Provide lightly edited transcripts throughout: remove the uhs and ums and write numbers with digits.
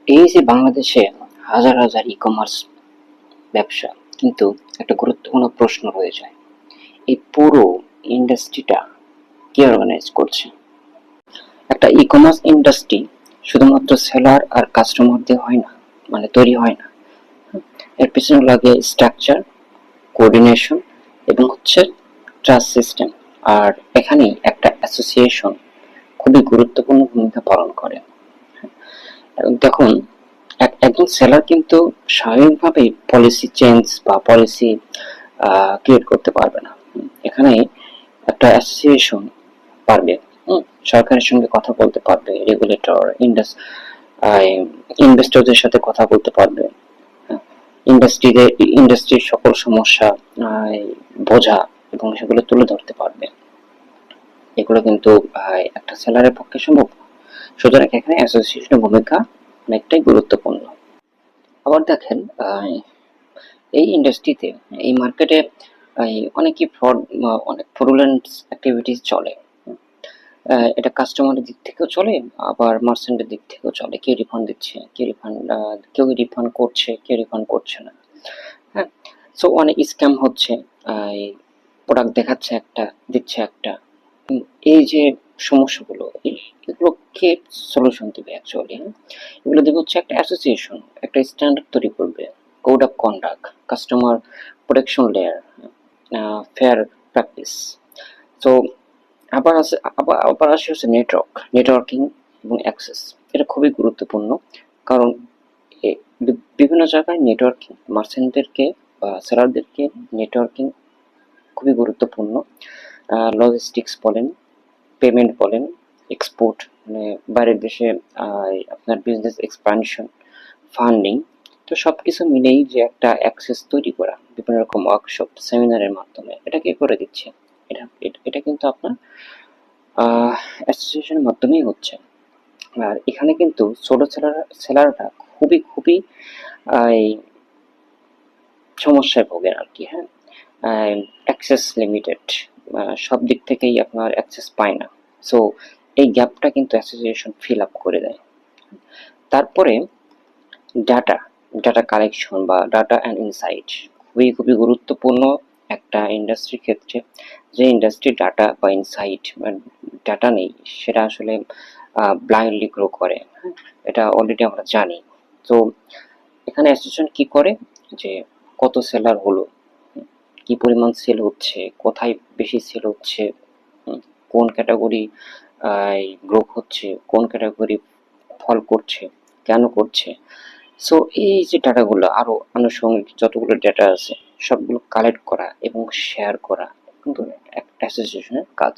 এই যে বাংলাদেশে হাজার হাজার ই-কমার্স ব্যবসা, কিন্তু একটা গুরুত্বপূর্ণ প্রশ্ন রয়ে যায়, এই পুরো ইন্ডাস্ট্রিটা কে অর্গানাইজ করছে? একটা ই-কমার্স ইন্ডাস্ট্রি শুধুমাত্র সেলার আর কাস্টমার দিয়ে হয় না, মানে তৈরি হয় না। এর পিছনে লাগে স্ট্রাকচার, কোঅর্ডিনেশন এবং ট্রাস্ট সিস্টেম। আর এখানেই একটা অ্যাসোসিয়েশন খুবই গুরুত্বপূর্ণ ভূমিকা পালন করে। দেখুন, একজন সেলার কিন্তু স্বাভাবিকভাবেই পলিসি চেঞ্জ বা পলিসি ক্রিয়েট করতে পারবে না। এখানে একটা অ্যাসোসিয়েশন পারবে, সরকারের সঙ্গে কথা বলতে পারবে, রেগুলেটর, ইনভেস্টরদের সাথে কথা বলতে পারবে, ইন্ডাস্ট্রির সকল সমস্যা বোঝা এবং সেগুলো তুলে ধরতে পারবে। এগুলো কিন্তু একটা সেলারের পক্ষে সম্ভব। সুতরাং এখানে অ্যাসোসিয়েশনের ভূমিকা অনেকটাই গুরুত্বপূর্ণ। আবার দেখেন, এই ইন্ডাস্ট্রিতে, এই মার্কেটে অনেকই ফ্রড, অনেক ফ্রডুলেন্ট অ্যাক্টিভিটিস চলে। এটা কাস্টমারের দিক থেকেও চলে, আবার মার্চেন্টের দিক থেকেও চলে। কেউ রিফান্ড দিচ্ছে, কেউ রিফান্ড করছে, কেউ রিফান্ড করছে না। হ্যাঁ, সো অনেক স্ক্যাম হচ্ছে। প্রোডাক্ট দেখাচ্ছে একটা, দিচ্ছে একটা। এই যে সমস্যাগুলো, এগুলো কে সলিউশন দিবে অ্যাকচুয়ালি? এগুলো দিবে হচ্ছে একটা অ্যাসোসিয়েশন, একটা স্ট্যান্ডার্ড তৈরি করবে, code of conduct, customer protection layer, fair practice. তো আবার আসে হচ্ছে নেটওয়ার্কিং এবং অ্যাক্সেস। এটা খুবই গুরুত্বপূর্ণ, কারণ বিভিন্ন জায়গায় নেটওয়ার্কিং মার্চেন্টদেরকে বা সেলারদেরকে নেটওয়ার্কিং খুবই গুরুত্বপূর্ণ। লজিস্টিক্স বলেন, পেমেন্ট বলেন, এক্সপোর্ট মানে বাইরের দেশে আপনার বিজনেস এক্সপানশন, ফান্ডিং, তো সবকিছু মিলেই যে একটা অ্যাক্সেস তৈরি করা বিভিন্ন রকম ওয়ার্কশপ, সেমিনারের মাধ্যমে, এটা কে করে দিচ্ছে? এটা কিন্তু আপনার অ্যাসোসিয়েশনের মাধ্যমেই হচ্ছে। আর এখানে কিন্তু ছোট সেলাররা খুবই খুবই সমস্যায় ভোগেন আর কি। হ্যাঁ, অ্যাক্সেস লিমিটেড, সব দিক থেকেই আপনার অ্যাক্সেস পায় না। সো এই গ্যাপটা কিন্তু অ্যাসোসিয়েশন ফিল আপ করে দেয়। তারপরে ডাটা ডাটা কালেকশন বা ডাটা অ্যান্ড ইনসাইট খুবই খুবই গুরুত্বপূর্ণ একটা ইন্ডাস্ট্রির ক্ষেত্রে। যে ইন্ডাস্ট্রি ডাটা বা ইনসাইট বা ডাটা নেই, সেটা আসলে ব্লাইন্ডলি গ্রো করে। হ্যাঁ, এটা অলরেডি আমরা জানি। তো এখানে অ্যাসোসিয়েশন কি করে, যে কত সেলার হলো, কি পরিমাণ সেল হচ্ছে, কোথায় বেশি সেল হচ্ছে, কোন ক্যাটাগরি গ্রোথ হচ্ছে, কোন ক্যাটাগরি ফল করছে, কেন করছে। সো এই যে ডাটাগুলো, আরো আনুষঙ্গিক যতগুলো ডেটা আছে, সবগুলো কালেক্ট করা এবং শেয়ার করা কিন্তু একটা অ্যাসোসিয়েশনের কাজ।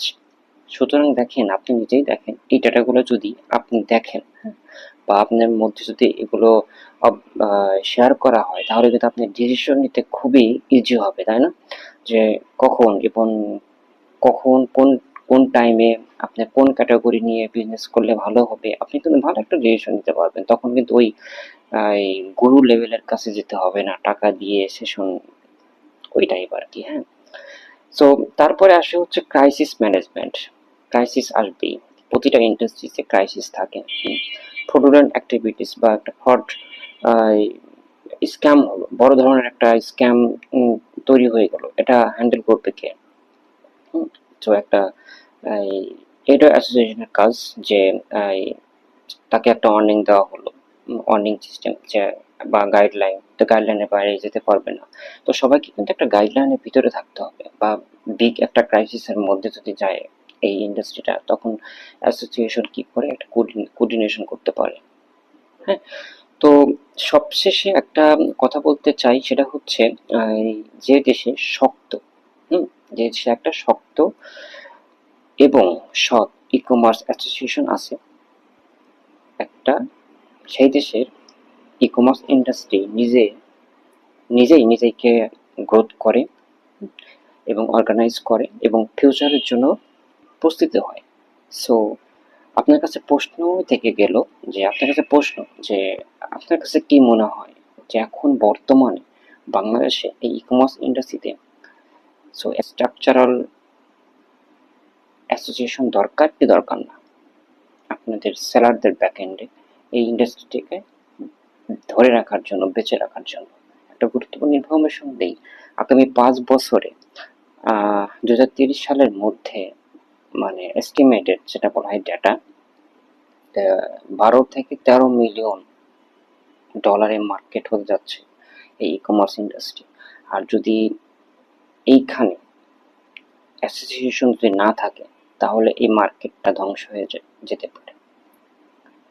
সুতরাং দেখেন, আপনি নিজেই দেখেন, এই ডাটাগুলো যদি আপনি দেখেন, বা আপনার মধ্যে যদি এগুলো শেয়ার করা হয়, তাহলে কিন্তু আপনি ডিসিশন নিতে খুবই ইজি হবে, তাই না? যে কখন এবং কখন কোন কোন টাইমে আপনি কোন ক্যাটাগরি নিয়ে বিজনেস করলে ভালো হবে, আপনি কিন্তু ভালো একটা ডিসিশন নিতে পারবেন। তখন কিন্তু ওই গুরু লেভেলের কাছে যেতে হবে না, টাকা দিয়ে সেশন, ওই টাইপ আর কি। হ্যাঁ, সো তারপরে আসে হচ্ছে ক্রাইসিস ম্যানেজমেন্ট। ক্রাইসিস আসবেই, প্রতিটা ইন্ডাস্ট্রিতে ক্রাইসিস থাকে। ফ্রডুলেন্ট অ্যাক্টিভিটিস বা একটা ফ্রড স্ক্যাম হলো, বড় ধরনের একটা স্ক্যাম তৈরি হয়ে গেল, এটা হ্যান্ডেল করবে কে? তো একটা এটা অ্যাসোসিয়েশনের কাজ, যে তাকে একটা ওয়ার্নিং দেওয়া হলো, ওয়ার্নিং সিস্টেম, যে বা গাইডলাইন, তো গাইডলাইনের বাইরে যেতে পারবে না। তো সবাইকে কিন্তু একটা গাইডলাইনের ভিতরে থাকতে হবে, বা বিগ একটা ক্রাইসিসের মধ্যে যদি যায় এই ইন্ডাস্ট্রিটা, তখন অ্যাসোসিয়েশন কি করে একটা কোঅর্ডিনেশন করতে পারে। হ্যাঁ, তো সবশেষে একটা কথা বলতে চাই, সেটা হচ্ছে যে দেশে শক্ত, যে দেশে একটা শক্ত এবং সৎ ই-কমার্স অ্যাসোসিয়েশন আছে, একটা সেই দেশের ই-কমার্স ইন্ডাস্ট্রি নিজেই নিজেকে গ্রোথ করে এবং অর্গানাইজ করে এবং ফিউচারের জন্য প্রস্তুত হয়। সো আপনার কাছে প্রশ্ন থেকে গেল, যে আপনার কাছে প্রশ্ন, যে আপনার কাছে কি মনে হয় যে এখন বর্তমানে বাংলাদেশে এই ই-কমার্স ইন্ডাস্ট্রিতে সো স্ট্রাকচারাল অ্যাসোসিয়েশন দরকার কি দরকার না আপনাদের সেলারদের ব্যাক এন্ডে এই ইন্ডাস্ট্রিটিকে ধরে রাখার জন্য, বেঁচে রাখার জন্য। একটা গুরুত্বপূর্ণ ইনফরমেশন দেই, আগামী ৫ বছরে ২০৩০ সালের মধ্যে মানে এস্টিমেটেড যেটা বলা হয় ডেটা, ১২ থেকে ১৩ মিলিয়ন ডলারের মার্কেট হতে যাচ্ছে এই ই কমার্স ইন্ডাস্ট্রি। আর যদি এইখানে অ্যাসোসিয়েশন যদি না থাকে তাহলে এই মার্কেটটা ধ্বংস হয়ে যেতে পারে।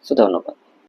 সো ধন্যবাদ।